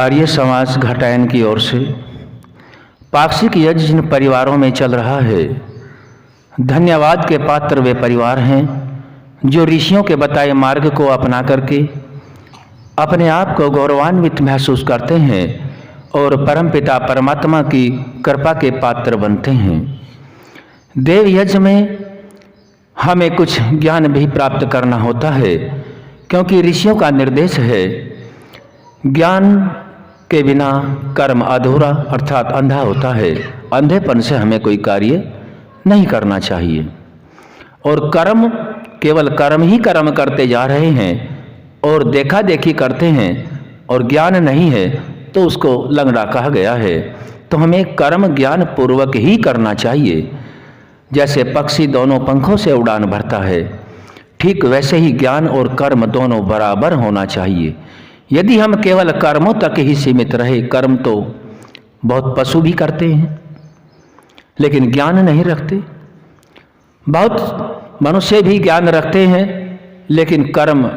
आर्य समाज घटायन की ओर से पाक्षिक यज्ञ जिन परिवारों में चल रहा है, धन्यवाद के पात्र वे परिवार हैं जो ऋषियों के बताए मार्ग को अपना करके अपने आप को गौरवान्वित महसूस करते हैं और परमपिता परमात्मा की कृपा के पात्र बनते हैं। देव यज्ञ में हमें कुछ ज्ञान भी प्राप्त करना होता है, क्योंकि ऋषियों का निर्देश है ज्ञान के बिना कर्म अधूरा अर्थात अंधा होता है। अंधेपन से हमें कोई कार्य नहीं करना चाहिए और कर्म केवल कर्म ही कर्म करते जा रहे हैं और देखा देखी करते हैं और ज्ञान नहीं है तो उसको लंगड़ा कहा गया है। तो हमें कर्म ज्ञान पूर्वक ही करना चाहिए। जैसे पक्षी दोनों पंखों से उड़ान भरता है, ठीक वैसे ही ज्ञान और कर्म दोनों बराबर होना चाहिए। यदि हम केवल कर्मों तक ही सीमित रहे, कर्म तो बहुत पशु भी करते हैं लेकिन ज्ञान नहीं रखते। बहुत मनुष्य भी ज्ञान रखते हैं लेकिन कर्म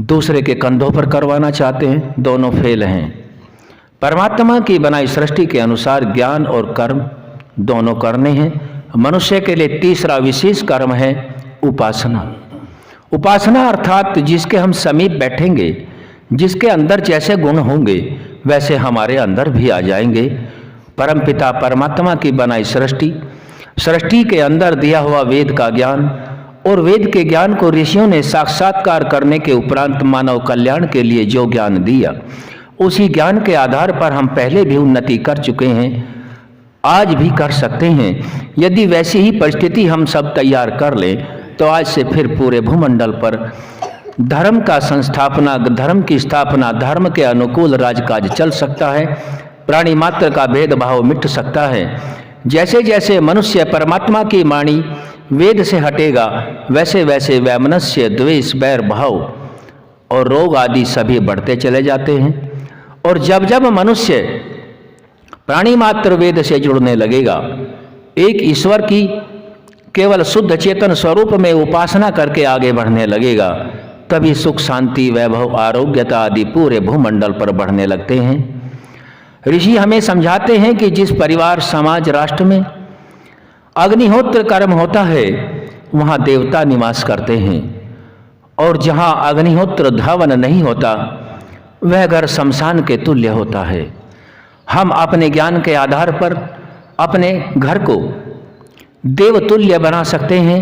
दूसरे के कंधों पर करवाना चाहते हैं, दोनों फेल हैं। परमात्मा की बनाई सृष्टि के अनुसार ज्ञान और कर्म दोनों करने हैं। मनुष्य के लिए तीसरा विशेष कर्म है उपासना। उपासना अर्थात जिसके हम समीप बैठेंगे, जिसके अंदर जैसे गुण होंगे वैसे हमारे अंदर भी आ जाएंगे। परमपिता परमात्मा की बनाई सृष्टि के अंदर दिया हुआ वेद का ज्ञान और वेद के ज्ञान को ऋषियों ने साक्षात्कार करने के उपरांत मानव कल्याण के लिए जो ज्ञान दिया, उसी ज्ञान के आधार पर हम पहले भी उन्नति कर चुके हैं, आज भी कर सकते हैं। यदि वैसी ही परिस्थिति हम सब तैयार कर लें तो आज से फिर पूरे भूमंडल पर धर्म की स्थापना, धर्म के अनुकूल राजकाज चल सकता है, प्राणी मात्र का भेदभाव मिट सकता है। जैसे जैसे मनुष्य परमात्मा की वाणी वेद से हटेगा वैसे वैसे वैमनस्य, द्वेष, बैर भाव और रोग आदि सभी बढ़ते चले जाते हैं। और जब जब मनुष्य प्राणी मात्र वेद से जुड़ने लगेगा, एक ईश्वर की केवल शुद्ध चेतन स्वरूप में उपासना करके आगे बढ़ने लगेगा, तभी सुख, शांति, वैभव, आरोग्यता आदि पूरे भूमंडल पर बढ़ने लगते हैं। ऋषि हमें समझाते हैं कि जिस परिवार, समाज, राष्ट्र में अग्निहोत्र कर्म होता है वहाँ देवता निवास करते हैं और जहाँ अग्निहोत्र धावन नहीं होता वह घर शमशान के तुल्य होता है। हम अपने ज्ञान के आधार पर अपने घर को देवतुल्य बना सकते हैं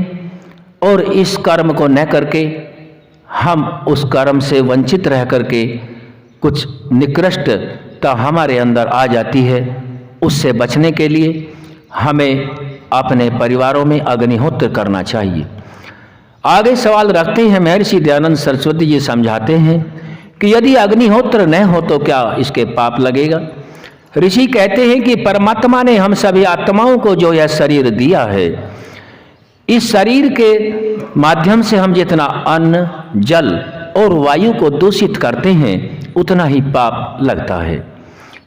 और इस कर्म को न करके हम उस कर्म से वंचित रह करके कुछ निकृष्टता हमारे अंदर आ जाती है। उससे बचने के लिए हमें अपने परिवारों में अग्निहोत्र करना चाहिए। आगे सवाल रखते हैं महर्षि दयानंद सरस्वती जी, समझाते हैं कि यदि अग्निहोत्र न हो तो क्या इसके पाप लगेगा। ऋषि कहते हैं कि परमात्मा ने हम सभी आत्माओं को जो यह शरीर दिया है, इस शरीर के माध्यम से हम जितना अन्न, जल और वायु को दूषित करते हैं उतना ही पाप लगता है।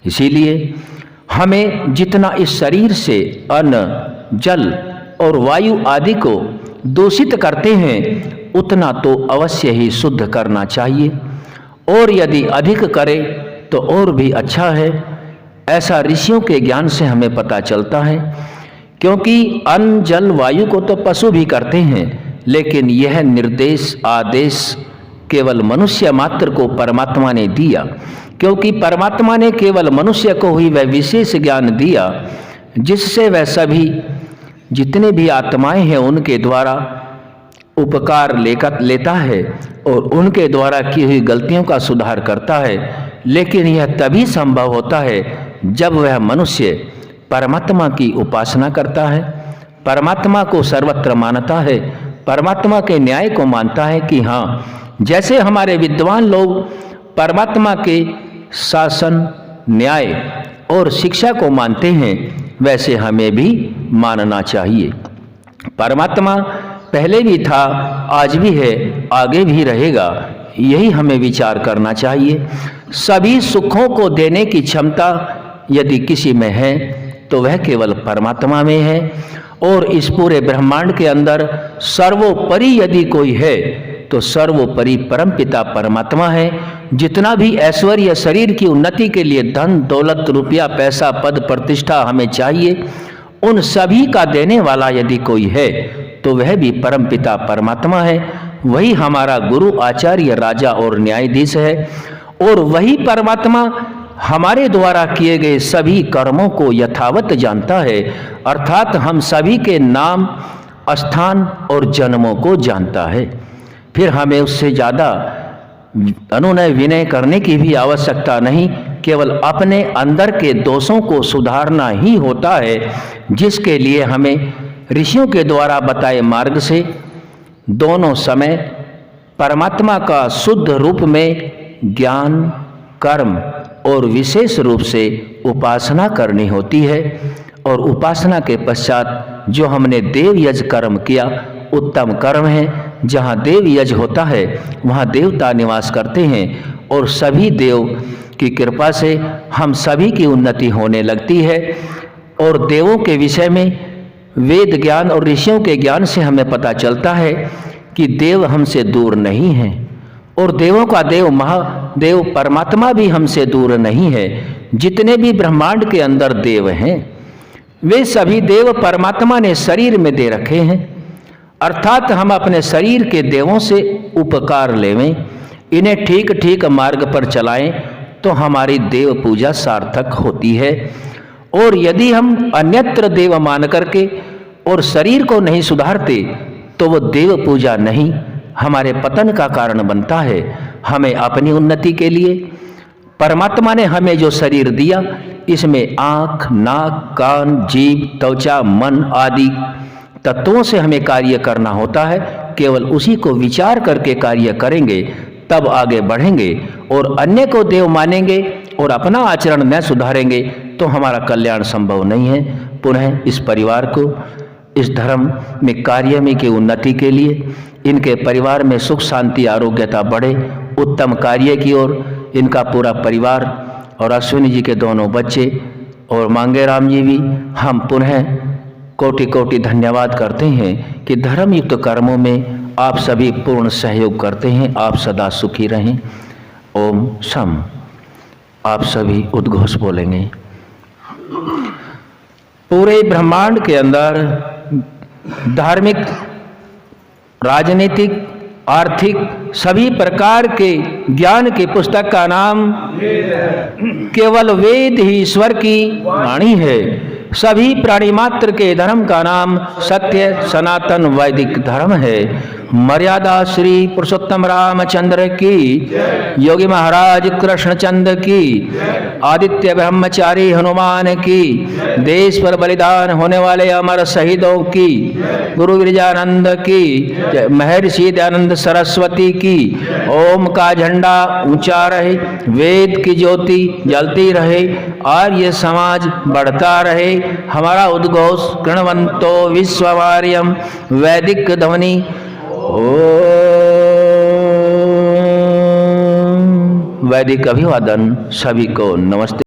इसीलिए हमें जितना इस शरीर से अन्न, जल और वायु आदि को दूषित करते हैं उतना तो अवश्य ही शुद्ध करना चाहिए, और यदि अधिक करें तो और भी अच्छा है। ऐसा ऋषियों के ज्ञान से हमें पता चलता है, क्योंकि अन्न, जल, वायु को तो पशु भी करते हैं, लेकिन यह निर्देश, आदेश केवल मनुष्य मात्र को परमात्मा ने दिया, क्योंकि परमात्मा ने केवल मनुष्य को ही वह विशेष ज्ञान दिया जिससे वह सभी जितने भी आत्माएं हैं उनके द्वारा उपकार लेता है और उनके द्वारा की हुई गलतियों का सुधार करता है। लेकिन यह तभी संभव होता है जब वह मनुष्य परमात्मा की उपासना करता है, परमात्मा को सर्वत्र मानता है, परमात्मा के न्याय को मानता है कि हाँ, जैसे हमारे विद्वान लोग परमात्मा के शासन, न्याय और शिक्षा को मानते हैं वैसे हमें भी मानना चाहिए। परमात्मा पहले भी था, आज भी है, आगे भी रहेगा, यही हमें विचार करना चाहिए। सभी सुखों को देने की क्षमता यदि किसी में है तो वह केवल परमात्मा में है, और इस पूरे ब्रह्मांड के अंदर सर्वोपरि यदि कोई है तो सर्वोपरि परमपिता परमात्मा है। जितना भी ऐश्वर्य शरीर की उन्नति के लिए धन दौलत रुपया पैसा पद प्रतिष्ठा हमें चाहिए, उन सभी का देने वाला यदि कोई है तो वह भी परमपिता परमात्मा है। वही हमारा गुरु आचार्य राजा और न्यायाधीश है, और वही परमात्मा हमारे द्वारा किए गए सभी कर्मों को यथावत जानता है, अर्थात हम सभी के नाम स्थान और जन्मों को जानता है। फिर हमें उससे ज़्यादा अनुनय विनय करने की भी आवश्यकता नहीं, केवल अपने अंदर के दोषों को सुधारना ही होता है, जिसके लिए हमें ऋषियों के द्वारा बताए मार्ग से दोनों समय परमात्मा का शुद्ध रूप में ज्ञान कर्म और विशेष रूप से उपासना करनी होती है। और उपासना के पश्चात जो हमने देव यज कर्म किया उत्तम कर्म है। जहाँ देव यज होता है वहाँ देवता निवास करते हैं, और सभी देव की कृपा से हम सभी की उन्नति होने लगती है। और देवों के विषय में वेद ज्ञान और ऋषियों के ज्ञान से हमें पता चलता है कि देव हमसे दूर नहीं हैं, और देवों का देव महादेव परमात्मा भी हमसे दूर नहीं है। जितने भी ब्रह्मांड के अंदर देव हैं वे सभी देव परमात्मा ने शरीर में दे रखे हैं, अर्थात हम अपने शरीर के देवों से उपकार लेवें, इन्हें ठीक ठीक मार्ग पर चलाएं तो हमारी देव पूजा सार्थक होती है। और यदि हम अन्यत्र देव मान करके और शरीर को नहीं सुधारते तो वो देव पूजा नहीं, हमारे पतन का कारण बनता है। हमें अपनी उन्नति के लिए परमात्मा ने हमें जो शरीर दिया, इसमें आँख नाक कान जीभ त्वचा मन आदि तत्वों से हमें कार्य करना होता है। केवल उसी को विचार करके कार्य करेंगे तब आगे बढ़ेंगे, और अन्य को देव मानेंगे और अपना आचरण न सुधारेंगे तो हमारा कल्याण संभव नहीं है। पुनः इस परिवार को इस धर्म में कार्य में की उन्नति के लिए, इनके परिवार में सुख शांति आरोग्यता बढ़े, उत्तम कार्य की ओर इनका पूरा परिवार और अश्विनी जी के दोनों बच्चे और मांगेराम जी भी, हम पुनः कोटि कोटि धन्यवाद करते हैं कि धर्मयुक्त कर्मों में आप सभी पूर्ण सहयोग करते हैं। आप सदा सुखी रहें। ओम शम। आप सभी उद्घोष बोलेंगे। पूरे ब्रह्मांड के अंदर धार्मिक राजनीतिक आर्थिक सभी प्रकार के ज्ञान की पुस्तक का नाम केवल वेद ही ईश्वर की वाणी है। सभी प्राणी मात्र के धर्म का नाम सत्य सनातन वैदिक धर्म है। मर्यादा श्री पुरुषोत्तम रामचंद्र की, योगी महाराज कृष्णचंद्र की, आदित्य ब्रह्मचारी हनुमान की, देश पर बलिदान होने वाले अमर शहीदों की, गुरु गिरिजानंद की, महर्षि दयानंद सरस्वती की। ओम का झंडा ऊंचा रहे, वेद की ज्योति जलती रहे, आर्य समाज बढ़ता रहे। हमारा उद्घोष गणवंतो विश्ववार्यम वैदिक ध्वनि। वैदिक अभिवादन। सभी को नमस्ते।